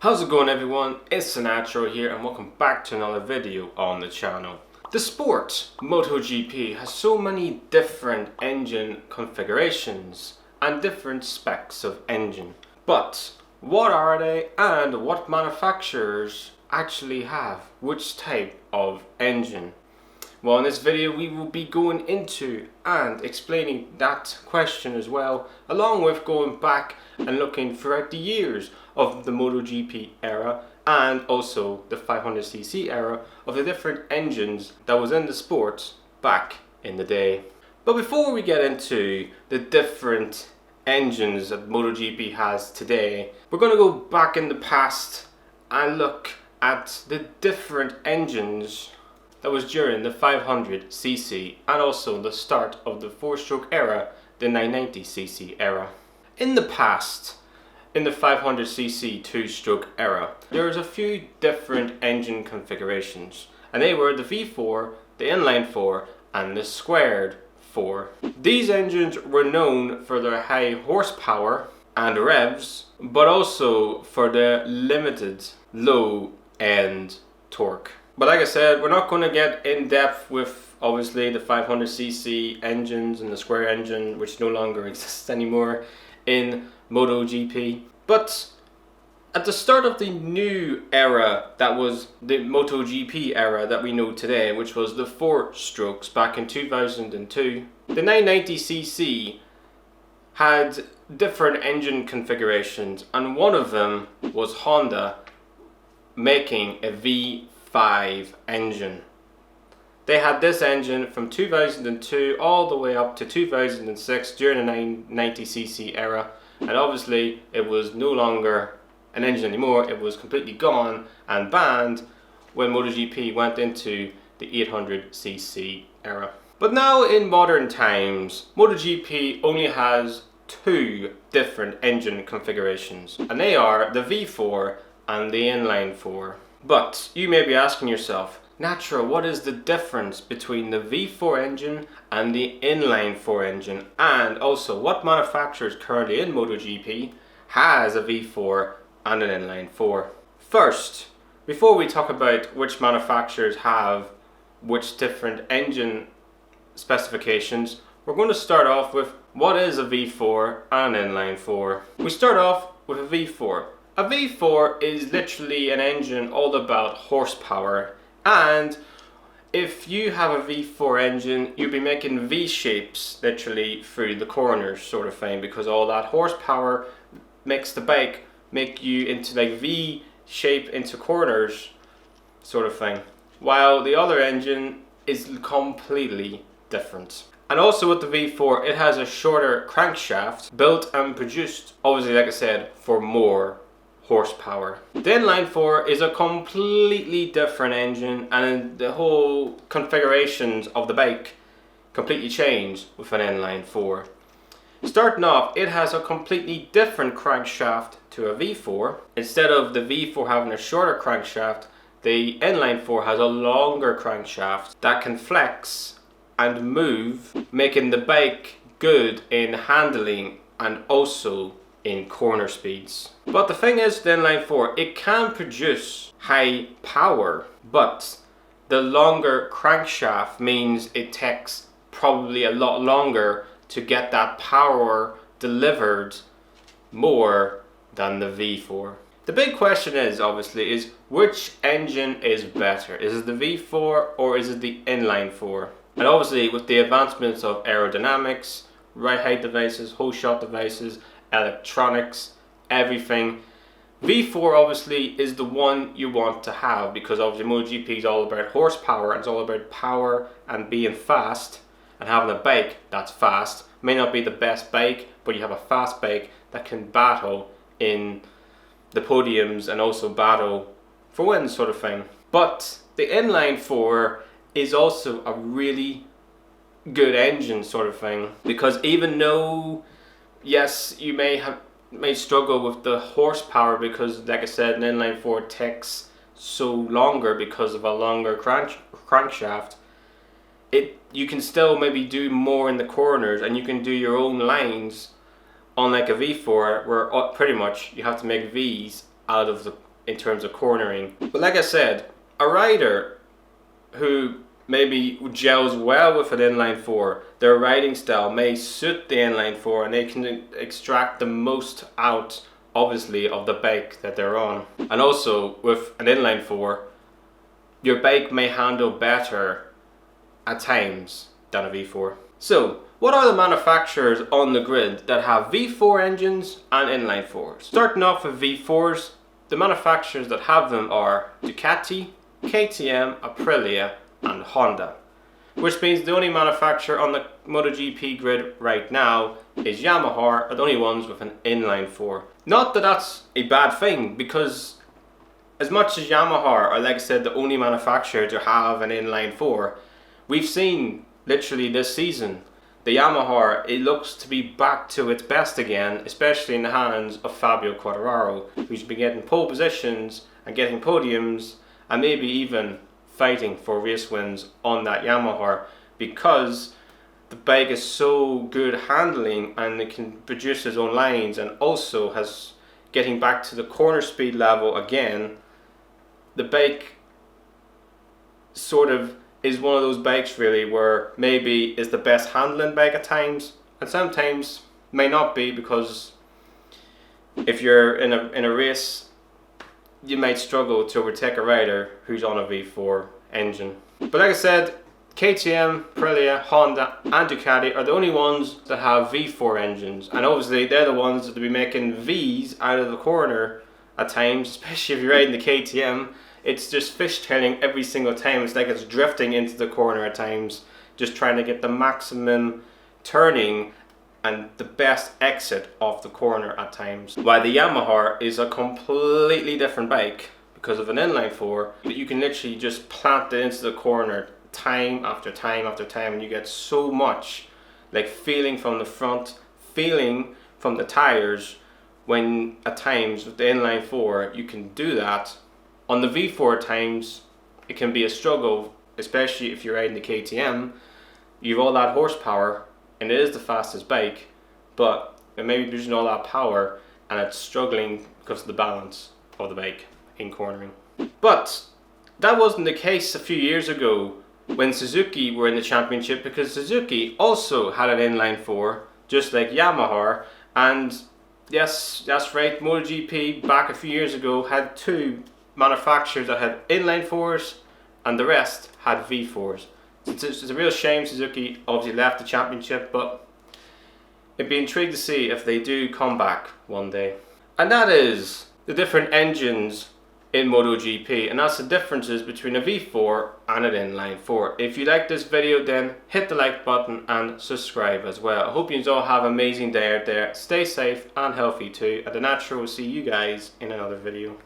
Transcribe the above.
How's it going, everyone? It's Sinatro here and welcome back to another video on the channel. The sport, MotoGP, has so many different engine configurations and different specs of engine. But what are they and what manufacturers actually have which type of engine? Well, in this video we will be going into and explaining that question as well, along with going back and looking throughout the years of the MotoGP era and also the 500cc era of the different engines that was in the sport back in the day. But before we get into the different engines that MotoGP has today, we're going to go back in the past and look at the different engines that was during the 500cc and also the start of the 4-stroke era, the 990cc era. In the past, in the 500cc 2-stroke era, there was a few different engine configurations, and they were the V4, the Inline 4 and the Squared 4. These engines were known for their high horsepower and revs, but also for their limited low end torque. But like I said, we're not going to get in depth with obviously the 500cc engines and the square engine, which no longer exists anymore in MotoGP. But at the start of the new era, that was the MotoGP era that we know today, which was the 4 strokes back in 2002, the 990cc had different engine configurations, and one of them was Honda making a V5 engine. They had this engine from 2002 all the way up to 2006 during the 990cc era, and obviously it was no longer an engine anymore. It was completely gone and banned when MotoGP went into the 800cc era. But now in modern times, MotoGP only has 2 different engine configurations, and they are the V4 and the Inline 4. But you may be asking yourself, Natra, what is the difference between the V4 engine and the Inline 4 engine? And also, what manufacturers currently in MotoGP has a V4 and an Inline 4? First, before we talk about which manufacturers have which different engine specifications, we're going to start off with what is a V4 and an Inline 4. We start off with a V4. A V4 is literally an engine all about horsepower, and if you have a V4 engine, you'll be making V shapes literally through the corners sort of thing, because all that horsepower makes the bike make you into like V shape into corners sort of thing, while the other engine is completely different. And also with the V4, it has a shorter crankshaft built and produced, obviously like I said, for more horsepower. The Inline 4 is a completely different engine, and the whole configurations of the bike completely change with an Inline 4. Starting off, it has a completely different crankshaft to a V4. Instead of the V4 having a shorter crankshaft, the Inline 4 has a longer crankshaft that can flex and move, making the bike good in handling and also in corner speeds. But the thing is, the Inline 4, it can produce high power, but the longer crankshaft means it takes probably a lot longer to get that power delivered more than the V4. The big question is obviously which engine is better? Is it the V4 or is it the Inline 4? And obviously with the advancements of aerodynamics, ride height devices, whole shot devices, electronics, everything, V4 obviously is the one you want to have, because obviously MotoGP is all about horsepower, and it's all about power and being fast, and having a bike that's fast. May not be the best bike, but you have a fast bike that can battle in the podiums and also battle for wins sort of thing. But the Inline 4 is also a really good engine sort of thing, because even though yes, you may struggle with the horsepower, because like I said, an Inline 4 takes so longer because of a longer crankshaft, you can still maybe do more in the corners, and you can do your own lines, unlike a V4 where pretty much you have to make V's out of the in terms of cornering. But like I said, a rider who maybe gels well with an inline 4, their riding style may suit the inline 4 and they can extract the most out, obviously, of the bike that they're on. And also with an inline 4, your bike may handle better at times than a V4. So what are the manufacturers on the grid that have V4 engines and inline 4s? Starting off with V4s, the manufacturers that have them are Ducati, KTM, Aprilia and Honda, which means the only manufacturer on the MotoGP grid right now is Yamaha, are the only ones with an inline 4. Not that that's a bad thing, because as much as Yamaha are, like I said, the only manufacturer to have an inline 4, we've seen literally this season the Yamaha, it looks to be back to its best again, especially in the hands of Fabio Quartararo, who's been getting pole positions and getting podiums and maybe even fighting for race wins on that Yamaha, because the bike is so good handling and it can produce its own lines, and also has getting back to the corner speed level again. The bike sort of is one of those bikes really where maybe is the best handling bike at times, and sometimes may not be, because if you're in a race you might struggle to overtake a rider who's on a V4 engine. But like I said, KTM, Aprilia, Honda and Ducati are the only ones that have V4 engines, and obviously they're the ones that will be making V's out of the corner at times, especially if you're riding the KTM. It's just fishtailing every single time. It's like it's drifting into the corner at times, just trying to get the maximum turning and the best exit off the corner at times. While the Yamaha is a completely different bike because of an inline 4, you can literally just plant it into the corner time after time after time, and you get so much like feeling from the front, feeling from the tires, when at times with the inline 4 you can do that. On the V4 times it can be a struggle, especially if you're riding the KTM. You've all that horsepower and it is the fastest bike, but it may be producing all that power and it's struggling because of the balance of the bike in cornering. But that wasn't the case a few years ago when Suzuki were in the championship, because Suzuki also had an inline 4 just like Yamaha, and yes, that's right, MotoGP back a few years ago had two manufacturers that had inline 4s and the rest had V4s. It's a real shame Suzuki obviously left the championship, but it'd be intrigued to see if they do come back one day. And that is the different engines in MotoGP, and that's the differences between a V4 and an inline 4. If you like this video, then hit the like button and subscribe as well. I hope you all have an amazing day out there. Stay safe and healthy too, and the Natural will see you guys in another video.